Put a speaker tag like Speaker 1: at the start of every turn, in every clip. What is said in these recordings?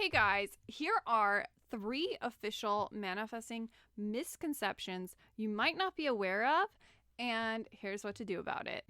Speaker 1: Hey guys, here are 3 official manifesting misconceptions you might not be aware of, and here's what to do about it.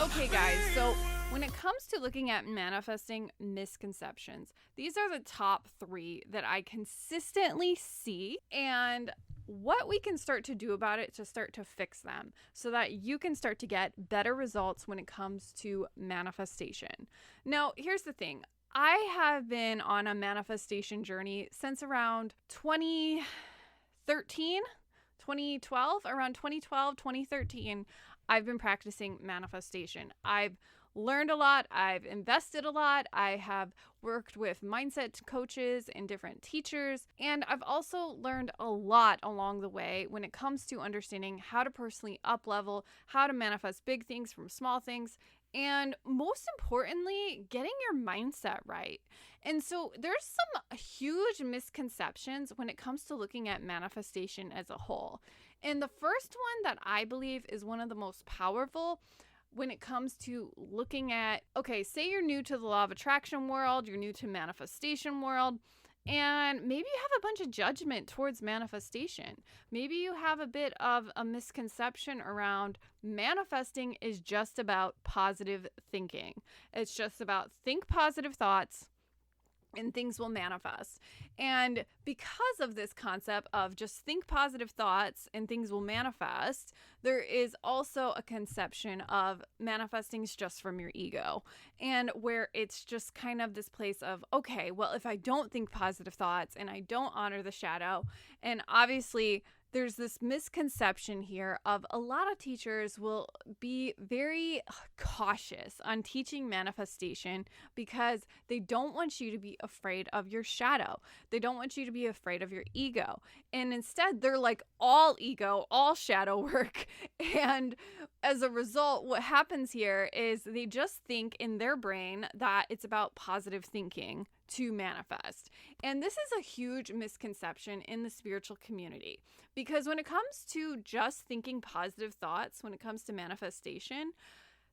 Speaker 1: Okay guys, so when it comes to looking at manifesting misconceptions, these are the top 3 that I consistently see, and what we can start to do about it to start to fix them so that you can start to get better results when it comes to manifestation. Now, here's the thing. I have been on a manifestation journey since around 2013, 2012, around 2012, 2013. I've been practicing manifestation. I've learned a lot. I've invested a lot. I have worked with mindset coaches and different teachers. And I've also learned a lot along the way when it comes to understanding how to personally up-level, how to manifest big things from small things, and most importantly, getting your mindset right. And so there's some huge misconceptions when it comes to looking at manifestation as a whole. And the first one that I believe is one of the most powerful when it comes to looking at, okay, say you're new to the law of attraction world, you're new to manifestation world, and maybe you have a bunch of judgment towards manifestation. Maybe you have a bit of a misconception around manifesting is just about positive thinking. It's just about think positive thoughts and things will manifest. And because of this concept of just think positive thoughts and things will manifest, there is also a conception of manifesting is just from your ego, and where it's just kind of this place of, okay, well, if I don't think positive thoughts and I don't honor the shadow, and obviously there's this misconception here of a lot of teachers will be very cautious on teaching manifestation because they don't want you to be afraid of your shadow. They don't want you to be afraid of your ego. And instead, they're like all ego, all shadow work. And as a result, what happens here is they just think in their brain that it's about positive thinking to manifest. And this is a huge misconception in the spiritual community, because when it comes to just thinking positive thoughts, when it comes to manifestation,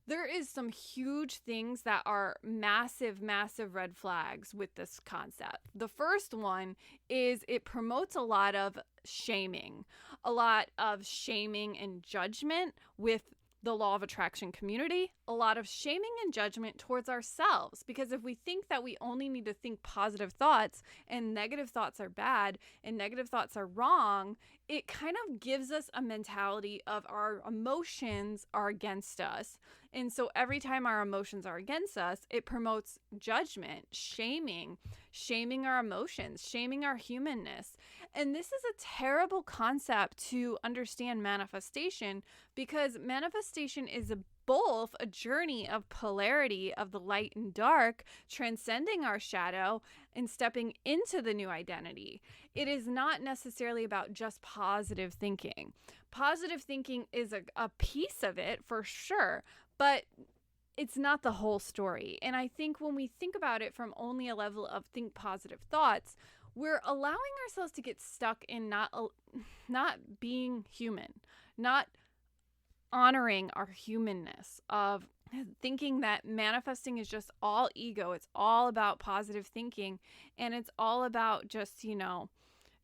Speaker 1: there is some huge things that are massive, massive red flags with this concept. The first one is it promotes a lot of shaming and judgment with the law of attraction community, a lot of shaming and judgment towards ourselves. Because if we think that we only need to think positive thoughts and negative thoughts are bad and negative thoughts are wrong, it kind of gives us a mentality of our emotions are against us. And so every time our emotions are against us, it promotes judgment, shaming our emotions, shaming our humanness. And this is a terrible concept to understand manifestation, because manifestation is both a journey of polarity of the light and dark, transcending our shadow and stepping into the new identity. It is not necessarily about just positive thinking. Positive thinking is a piece of it for sure, but it's not the whole story. And I think when we think about it from only a level of think positive thoughts, we're allowing ourselves to get stuck in not being human, not honoring our humanness, of thinking that manifesting is just all ego. It's all about positive thinking, and it's all about just,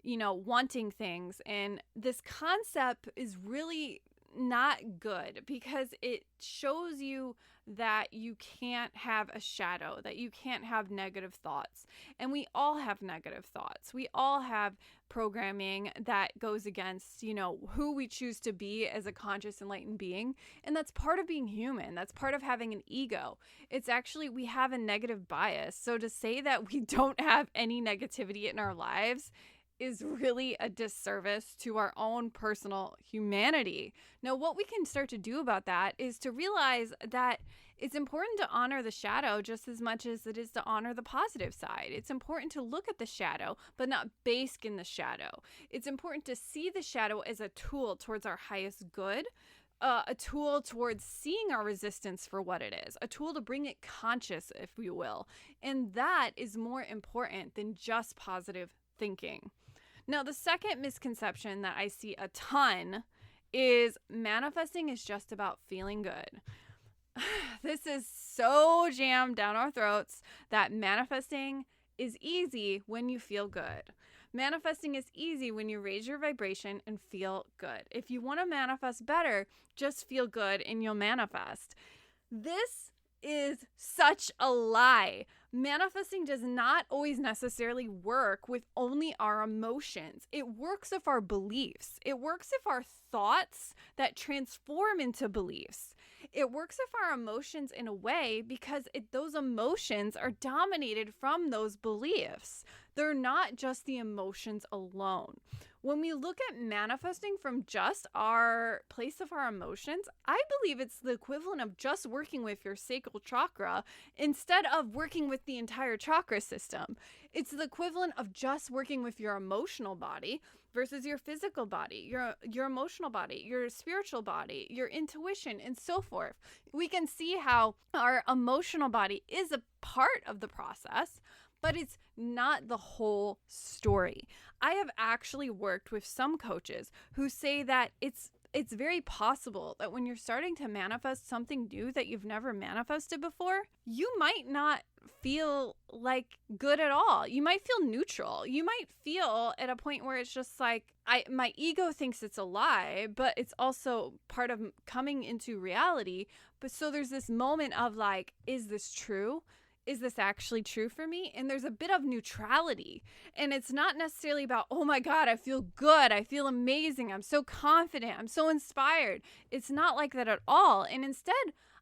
Speaker 1: wanting things. And this concept is really not good, because it shows you that you can't have a shadow, that you can't have negative thoughts. And we all have negative thoughts. We all have programming that goes against, who we choose to be as a conscious, enlightened being. And that's part of being human. That's part of having an ego. It's actually, we have a negative bias. So to say that we don't have any negativity in our lives is really a disservice to our own personal humanity. Now, what we can start to do about that is to realize that it's important to honor the shadow just as much as it is to honor the positive side. It's important to look at the shadow, but not bask in the shadow. It's important to see the shadow as a tool towards our highest good, a tool towards seeing our resistance for what it is, a tool to bring it conscious, if you will. And that is more important than just positive thinking. Now, the second misconception that I see a ton is manifesting is just about feeling good. This is so jammed down our throats that manifesting is easy when you feel good. Manifesting is easy when you raise your vibration and feel good. If you want to manifest better, just feel good and you'll manifest. This is such a lie. Manifesting does not always necessarily work with only our emotions. It works with our beliefs. It works with our thoughts that transform into beliefs. It works with our emotions in a way because those emotions are dominated from those beliefs. They're not just the emotions alone. When we look at manifesting from just our place of our emotions, I believe it's the equivalent of just working with your sacral chakra instead of working with the entire chakra system. It's the equivalent of just working with your emotional body versus your physical body, your emotional body, your spiritual body, your intuition, and so forth. We can see how our emotional body is a part of the process, but it's not the whole story. I have actually worked with some coaches who say that it's very possible that when you're starting to manifest something new that you've never manifested before, you might not feel like good at all. You might feel neutral. You might feel at a point where it's just like, my ego thinks it's a lie, but it's also part of coming into reality. But so there's this moment of like, is this true? Is this actually true for me? And there's a bit of neutrality. And it's not necessarily about, oh my God, I feel good. I feel amazing. I'm so confident. I'm so inspired. It's not like that at all. And instead,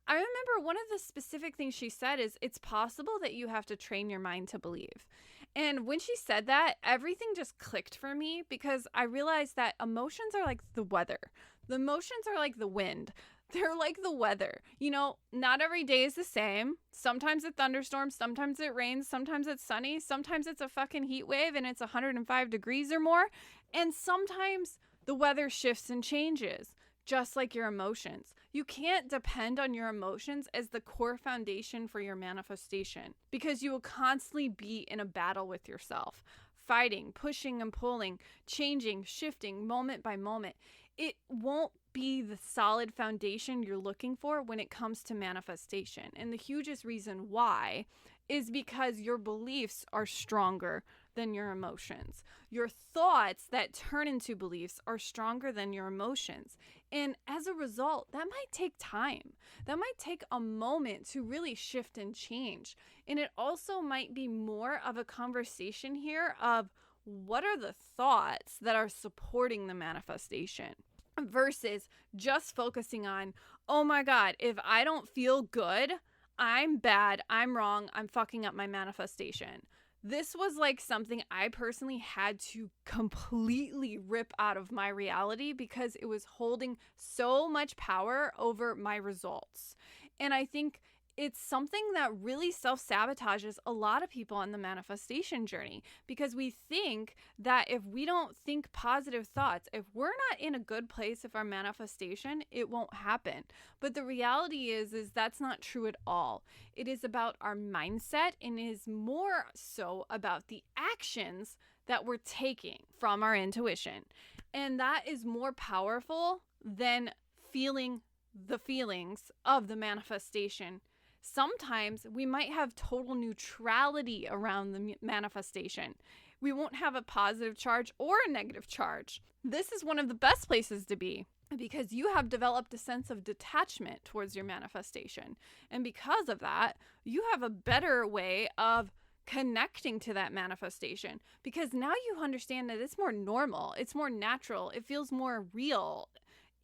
Speaker 1: I remember one of the specific things she said is, it's possible that you have to train your mind to believe. And when she said that, everything just clicked for me because I realized that emotions are like the weather. The emotions are like the wind. They're like the weather. You know, not every day is the same. Sometimes it thunderstorms, sometimes it rains, sometimes it's sunny, sometimes it's a fucking heat wave and it's 105 degrees or more. And sometimes the weather shifts and changes, just like your emotions. You can't depend on your emotions as the core foundation for your manifestation because you will constantly be in a battle with yourself, fighting, pushing and pulling, changing, shifting moment by moment. It won't be the solid foundation you're looking for when it comes to manifestation. And the hugest reason why is because your beliefs are stronger than your emotions. Your thoughts that turn into beliefs are stronger than your emotions. And as a result, that might take time. That might take a moment to really shift and change. And it also might be more of a conversation here of what are the thoughts that are supporting the manifestation versus just focusing on, oh my God, if I don't feel good, I'm bad, I'm wrong, I'm fucking up my manifestation. This was like something I personally had to completely rip out of my reality because it was holding so much power over my results. And I think it's something that really self-sabotages a lot of people on the manifestation journey because we think that if we don't think positive thoughts, if we're not in a good place of our manifestation, it won't happen. But the reality is that's not true at all. It is about our mindset and is more so about the actions that we're taking from our intuition. And that is more powerful than feeling the feelings of the manifestation. Sometimes we might have total neutrality around the manifestation. We won't have a positive charge or a negative charge. This is one of the best places to be because you have developed a sense of detachment towards your manifestation. And because of that, you have a better way of connecting to that manifestation because now you understand that it's more normal, it's more natural, it feels more real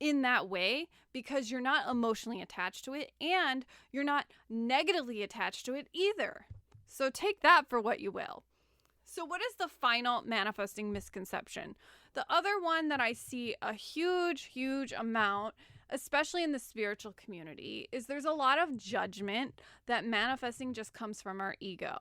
Speaker 1: in that way because you're not emotionally attached to it and you're not negatively attached to it either. So take that for what you will. So what is the final manifesting misconception? The other one that I see a huge amount, especially in the spiritual community, is there's a lot of judgment that manifesting just comes from our ego.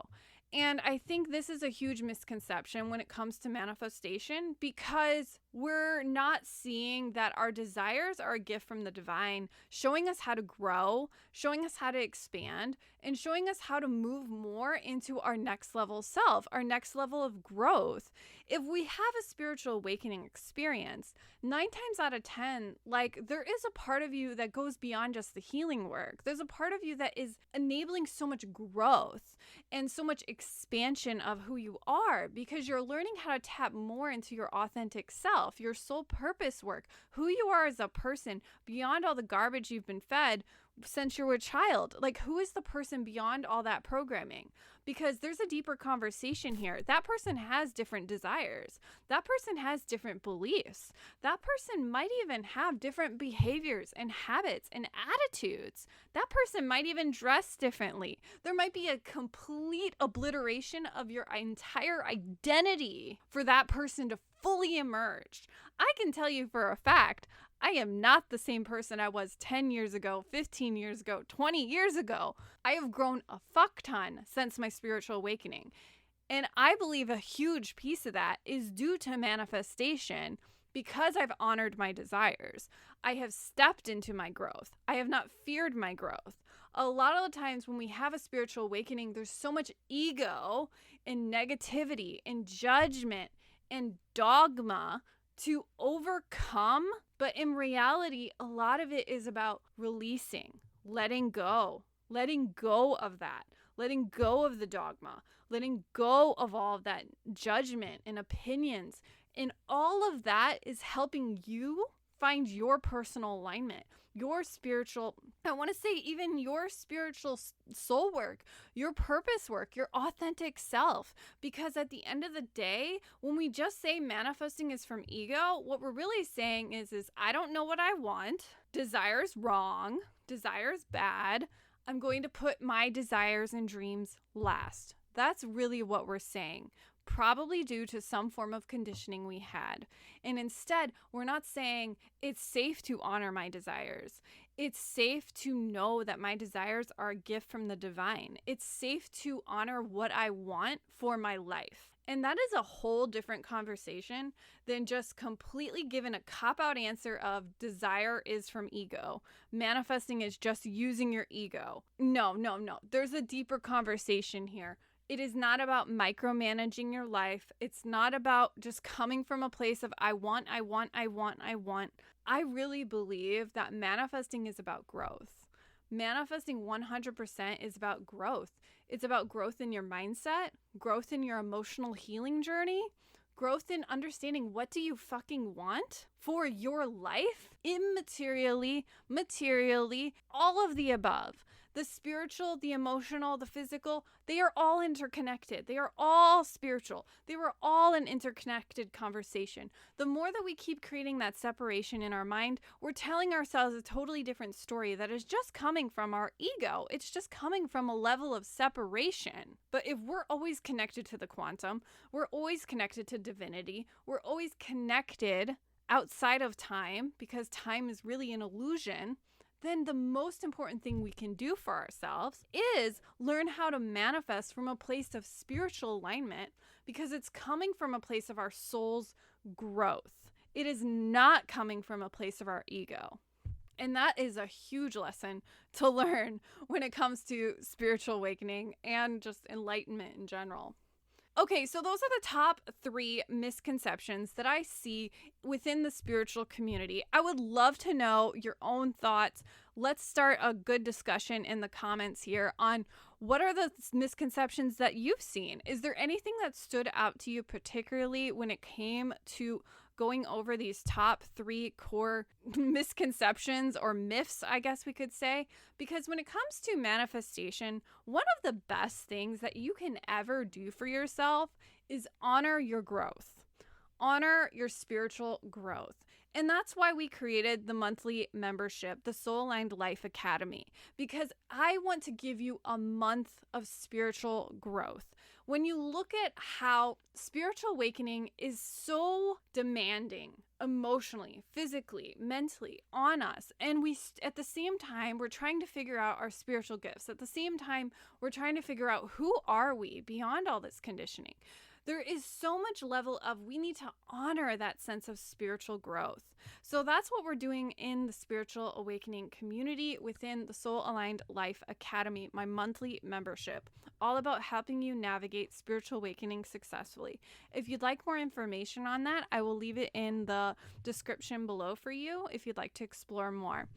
Speaker 1: And I think this is a huge misconception when it comes to manifestation because we're not seeing that our desires are a gift from the divine, showing us how to grow, showing us how to expand, and showing us how to move more into our next level self, our next level of growth. If we have a spiritual awakening experience, 9 times out of 10, like, there is a part of you that goes beyond just the healing work. There's a part of you that is enabling so much growth and so much expansion of who you are, because you're learning how to tap more into your authentic self, your soul purpose work, who you are as a person beyond all the garbage you've been fed since you were a child. Like, who is the person beyond all that programming? Because there's a deeper conversation here. That person has different desires. That person has different beliefs. That person might even have different behaviors and habits and attitudes. That person might even dress differently. There might be a complete obliteration of your entire identity for that person to fully emerge. I can tell you for a fact, I am not the same person I was 10 years ago, 15 years ago, 20 years ago. I have grown a fuck ton since my spiritual awakening. And I believe a huge piece of that is due to manifestation, because I've honored my desires. I have stepped into my growth. I have not feared my growth. A lot of the times when we have a spiritual awakening, there's so much ego and negativity and judgment and dogma to overcome. But in reality, a lot of it is about releasing, letting go of that, letting go of the dogma, letting go of all of that judgment and opinions. And all of that is helping you find your personal alignment, your spiritual, I want to say even your spiritual soul work, your purpose work, your authentic self. Because at the end of the day, when we just say manifesting is from ego, what we're really saying is I don't know what I want. Desire's wrong. Desire's bad. I'm going to put my desires and dreams last. That's really what we're saying. Probably due to some form of conditioning we had. And instead, we're not saying it's safe to honor my desires. It's safe to know that my desires are a gift from the divine. It's safe to honor what I want for my life. And that is a whole different conversation than just completely giving a cop-out answer of desire is from ego. Manifesting is just using your ego. No. There's a deeper conversation here. It is not about micromanaging your life. It's not about just coming from a place of I want. I really believe that manifesting is about growth. Manifesting 100% is about growth. It's about growth in your mindset, growth in your emotional healing journey, growth in understanding what do you fucking want for your life, immaterially, materially, all of the above. The spiritual, the emotional, the physical, they are all interconnected. They are all spiritual. They were all an interconnected conversation. The more that we keep creating that separation in our mind, we're telling ourselves a totally different story that is just coming from our ego. It's just coming from a level of separation. But if we're always connected to the quantum, we're always connected to divinity, we're always connected outside of time, because time is really an illusion, then the most important thing we can do for ourselves is learn how to manifest from a place of spiritual alignment, because it's coming from a place of our soul's growth. It is not coming from a place of our ego. And that is a huge lesson to learn when it comes to spiritual awakening and just enlightenment in general. Okay, so those are the top 3 misconceptions that I see within the spiritual community. I would love to know your own thoughts. Let's start a good discussion in the comments here on what are the misconceptions that you've seen. Is there anything that stood out to you particularly when it came to going over these top 3 core misconceptions or myths, I guess we could say? Because when it comes to manifestation, one of the best things that you can ever do for yourself is honor your growth, honor your spiritual growth. And that's why we created the monthly membership, the Soul Aligned Life Academy, because I want to give you a month of spiritual growth. When you look at how spiritual awakening is so demanding emotionally, physically, mentally on us, and at the same time, we're trying to figure out our spiritual gifts. At the same time, we're trying to figure out who are we beyond all this conditioning. there is so much level of we need to honor that sense of spiritual growth. So that's what we're doing in the Spiritual Awakening community within the Soul Aligned Life Academy, my monthly membership, all about helping you navigate spiritual awakening successfully. If you'd like more information on that, I will leave it in the description below for you if you'd like to explore more.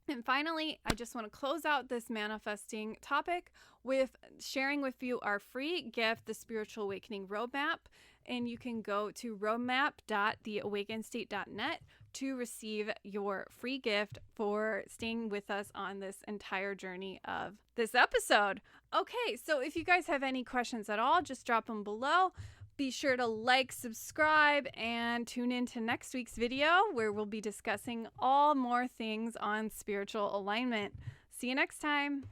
Speaker 1: And finally, I just want to close out this manifesting topic with sharing with you our free gift, the Spiritual Awakening Roadmap. And you can go to roadmap.theawakenstate.net to receive your free gift for staying with us on this entire journey of this episode. Okay, so if you guys have any questions at all, just drop them below. Be sure to like, subscribe, and tune in to next week's video where we'll be discussing all more things on spiritual alignment. See you next time.